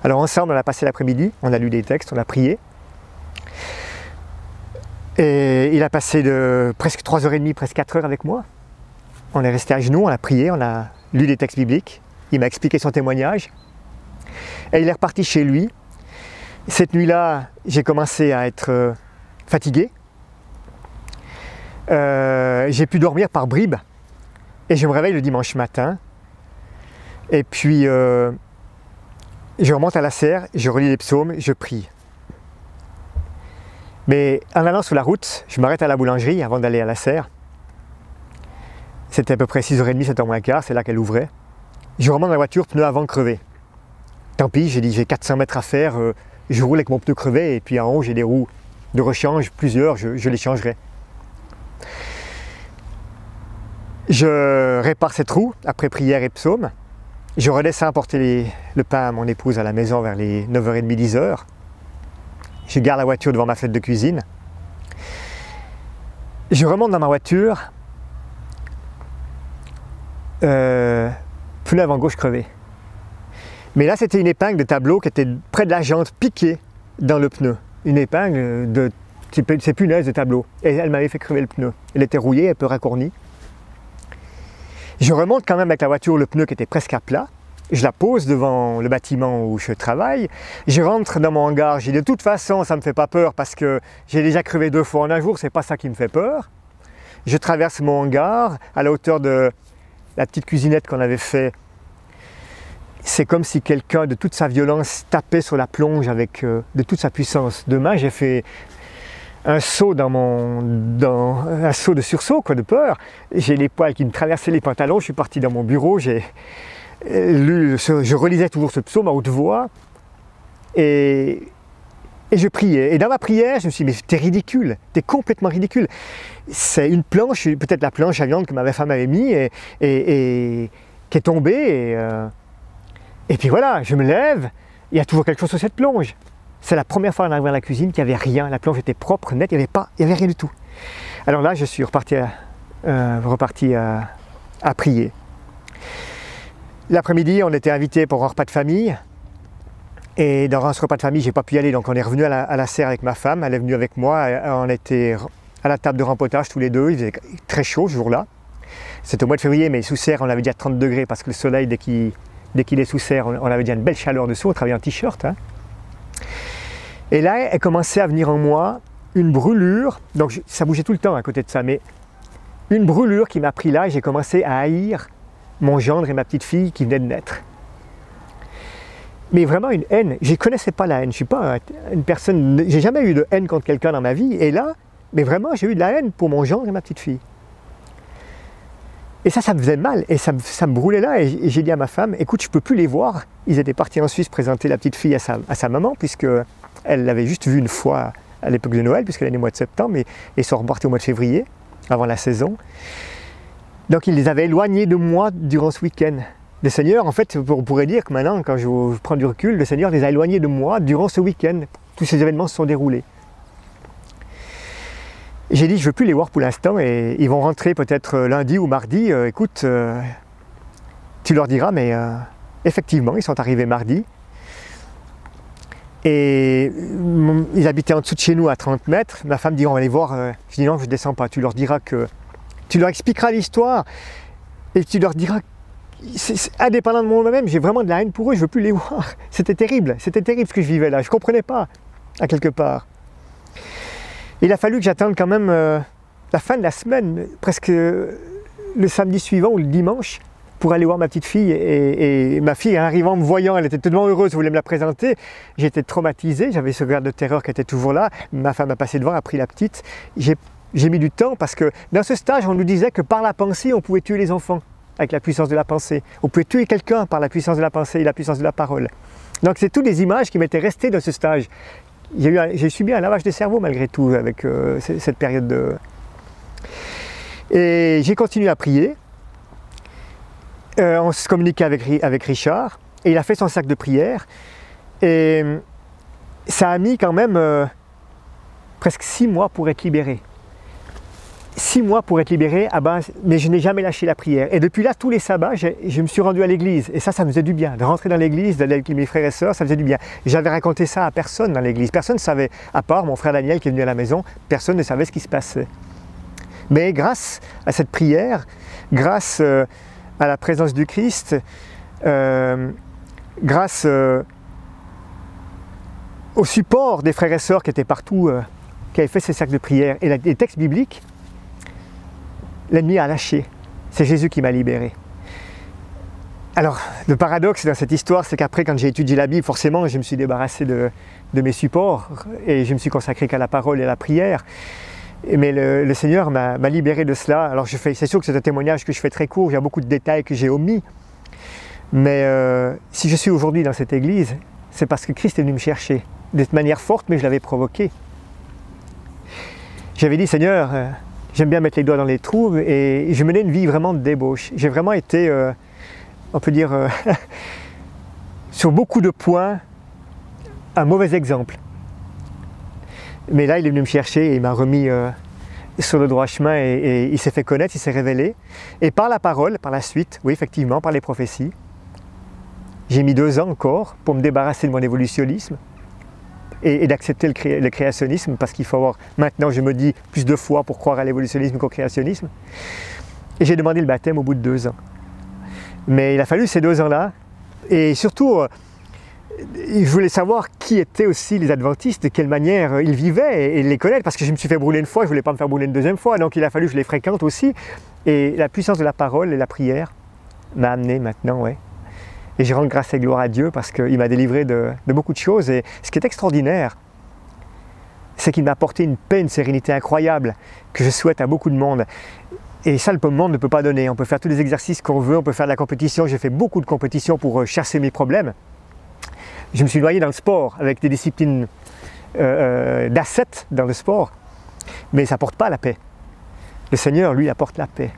Alors ensemble, on a passé l'après-midi, on a lu des textes, on a prié. Et il a passé de presque 3h30, presque 4 heures avec moi. On est resté à genoux, on a prié, on a lu des textes bibliques. Il m'a expliqué son témoignage. Et il est reparti chez lui. Cette nuit-là, j'ai commencé à être fatigué. J'ai pu dormir par bribes. Et je me réveille le dimanche matin. Et puis, je remonte à la serre, je relis les psaumes, je prie. Mais en allant sur la route, je m'arrête à la boulangerie avant d'aller à la serre. C'était à peu près 6h30, 7h moins quart, c'est là qu'elle ouvrait. Je remonte dans la voiture, pneu avant crevé. Tant pis, j'ai dit, j'ai 400 mètres à faire, je roule avec mon pneu crevé, et puis en haut, j'ai des roues de rechange, plusieurs, je les changerai. Je répare cette roue, après prière et psaume. Je redescends apporter le pain à mon épouse à la maison vers les 9h30, 10h. Je garde la voiture devant ma fenêtre de cuisine. Je remonte dans ma voiture. Pneu avant gauche crevé. Mais là, c'était une épingle de tableau qui était près de la jante, piquée dans le pneu. Une épingle de ces punaises de tableau. Et elle m'avait fait crever le pneu. Elle était rouillée, un peu racornie. Je remonte quand même avec la voiture, le pneu qui était presque à plat. Je la pose devant le bâtiment où je travaille. Je rentre dans mon hangar. J'ai dit, de toute façon, ça ne me fait pas peur parce que j'ai déjà crevé 2 fois en un jour. C'est pas ça qui me fait peur. Je traverse mon hangar à la hauteur de la petite cuisinette qu'on avait fait. C'est comme si quelqu'un de toute sa violence tapait sur la plonge avec de toute sa puissance. Demain, j'ai fait un saut un saut de sursaut, quoi, de peur. J'ai les poils qui me traversaient les pantalons. Je suis parti dans mon bureau. Je relisais toujours ce psaume à haute voix. Et je priais. Et dans ma prière, je me suis dit, mais t'es ridicule, t'es complètement ridicule. C'est une planche, peut-être la planche à viande que ma femme avait mis et qui est tombée. Et puis voilà, je me lève, il y a toujours quelque chose sur cette plonge. C'est la première fois en arrivant à la cuisine qu'il n'y avait rien. La plonge était propre, nette, il n'y avait rien du tout. Alors là, je suis reparti à prier. L'après-midi, on était invités pour un repas de famille. Et dans ce repas de famille, je n'ai pas pu y aller, donc on est revenu à la serre avec ma femme. Elle est venue avec moi, on était à la table de rempotage tous les deux. Il faisait très chaud ce jour-là. C'était au mois de février, mais sous serre, on avait déjà 30 degrés parce que le soleil, dès qu'il est sous serre, on avait déjà une belle chaleur dessous, on travaillait en t-shirt. Hein. Et là, elle commençait à venir en moi une brûlure, donc ça bougeait tout le temps à côté de ça, mais une brûlure qui m'a pris là et j'ai commencé à haïr mon gendre et ma petite fille qui venaient de naître. Mais vraiment une haine, je ne connaissais pas la haine, je ne suis pas une personne, j'ai jamais eu de haine contre quelqu'un dans ma vie, et là, mais vraiment j'ai eu de la haine pour mon gendre et ma petite fille. Et ça me faisait mal, et ça me brûlait là, et j'ai dit à ma femme, écoute, je ne peux plus les voir. Ils étaient partis en Suisse présenter la petite fille à sa maman, puisqu'elle l'avait juste vue une fois à l'époque de Noël, puisqu'elle est née au mois de septembre, et ils sont repartis au mois de février, avant la saison. Donc ils les avaient éloignés de moi durant ce week-end. Le Seigneur, en fait, on pourrait dire que maintenant, quand je prends du recul, le Seigneur les a éloignés de moi durant ce week-end. Tous ces événements se sont déroulés. J'ai dit, je ne veux plus les voir pour l'instant et ils vont rentrer peut-être lundi ou mardi. Écoute, tu leur diras, mais effectivement, ils sont arrivés mardi. Et ils habitaient en dessous de chez nous à 30 mètres. Ma femme dit, on va les voir. Je dis, non, je ne descends pas. Tu leur diras que... Tu leur expliqueras l'histoire et tu leur diras, indépendant de moi-même, j'ai vraiment de la haine pour eux, je ne veux plus les voir. C'était terrible ce que je vivais là. Je ne comprenais pas, à quelque part. Il a fallu que j'attende quand même la fin de la semaine, presque le samedi suivant ou le dimanche, pour aller voir ma petite fille. Et ma fille, en arrivant, me voyant, elle était tellement heureuse, elle voulait me la présenter. J'étais traumatisé, j'avais ce regard de terreur qui était toujours là. Ma femme a passé devant, a pris la petite. J'ai mis du temps parce que dans ce stage, on nous disait que par la pensée, on pouvait tuer les enfants, avec la puissance de la pensée. On pouvait tuer quelqu'un par la puissance de la pensée et la puissance de la parole. Donc c'est toutes des images qui m'étaient restées dans ce stage. J'ai subi un lavage de cerveau malgré tout avec cette période de... Et j'ai continué à prier. On se communiquait avec Richard et il a fait son sac de prière. Et ça a mis quand même presque 6 mois pour être libéré. 6 mois pour être libéré, mais je n'ai jamais lâché la prière. Et depuis là, tous les sabbats, je me suis rendu à l'église. Et ça me faisait du bien. De rentrer dans l'église, d'aller avec mes frères et sœurs, ça faisait du bien. J'avais raconté ça à personne dans l'église. Personne ne savait, à part mon frère Daniel qui est venu à la maison, personne ne savait ce qui se passait. Mais grâce à cette prière, grâce à la présence du Christ, grâce au support des frères et sœurs qui étaient partout, qui avaient fait ces cercles de prière, et les textes bibliques, l'ennemi a lâché. C'est Jésus qui m'a libéré. Alors, le paradoxe dans cette histoire, c'est qu'après, quand j'ai étudié la Bible, forcément, je me suis débarrassé de mes supports et je me suis consacré qu'à la parole et à la prière. Mais le Seigneur m'a libéré de cela. Alors, c'est sûr que c'est un témoignage que je fais très court, il y a beaucoup de détails que j'ai omis. Mais si je suis aujourd'hui dans cette église, c'est parce que Christ est venu me chercher, de manière forte, mais je l'avais provoqué. J'avais dit, Seigneur, j'aime bien mettre les doigts dans les trous et je menais une vie vraiment de débauche. J'ai vraiment été, on peut dire, sur beaucoup de points, un mauvais exemple. Mais là, il est venu me chercher et il m'a remis sur le droit chemin et il s'est fait connaître, il s'est révélé. Et par la parole, par la suite, oui, effectivement, par les prophéties, j'ai mis 2 ans encore pour me débarrasser de mon évolutionnisme et d'accepter le créationnisme, parce qu'il faut avoir, maintenant je me dis, plus de foi pour croire à l'évolutionnisme qu'au créationnisme. Et j'ai demandé le baptême au bout de 2 ans. Mais il a fallu ces 2 ans-là, et surtout, je voulais savoir qui étaient aussi les adventistes, de quelle manière ils vivaient, et les connaître, parce que je me suis fait brûler une fois, je ne voulais pas me faire brûler une 2e fois, donc il a fallu que je les fréquente aussi. Et la puissance de la parole et la prière m'a amené maintenant, ouais. Et je rends grâce et gloire à Dieu parce qu'il m'a délivré de beaucoup de choses. Et ce qui est extraordinaire, c'est qu'il m'a apporté une paix, une sérénité incroyable que je souhaite à beaucoup de monde. Et ça, le monde ne peut pas donner. On peut faire tous les exercices qu'on veut, on peut faire de la compétition. J'ai fait beaucoup de compétitions pour chasser mes problèmes. Je me suis noyé dans le sport avec des disciplines d'ascètes dans le sport. Mais ça n'apporte pas la paix. Le Seigneur, lui, apporte la paix.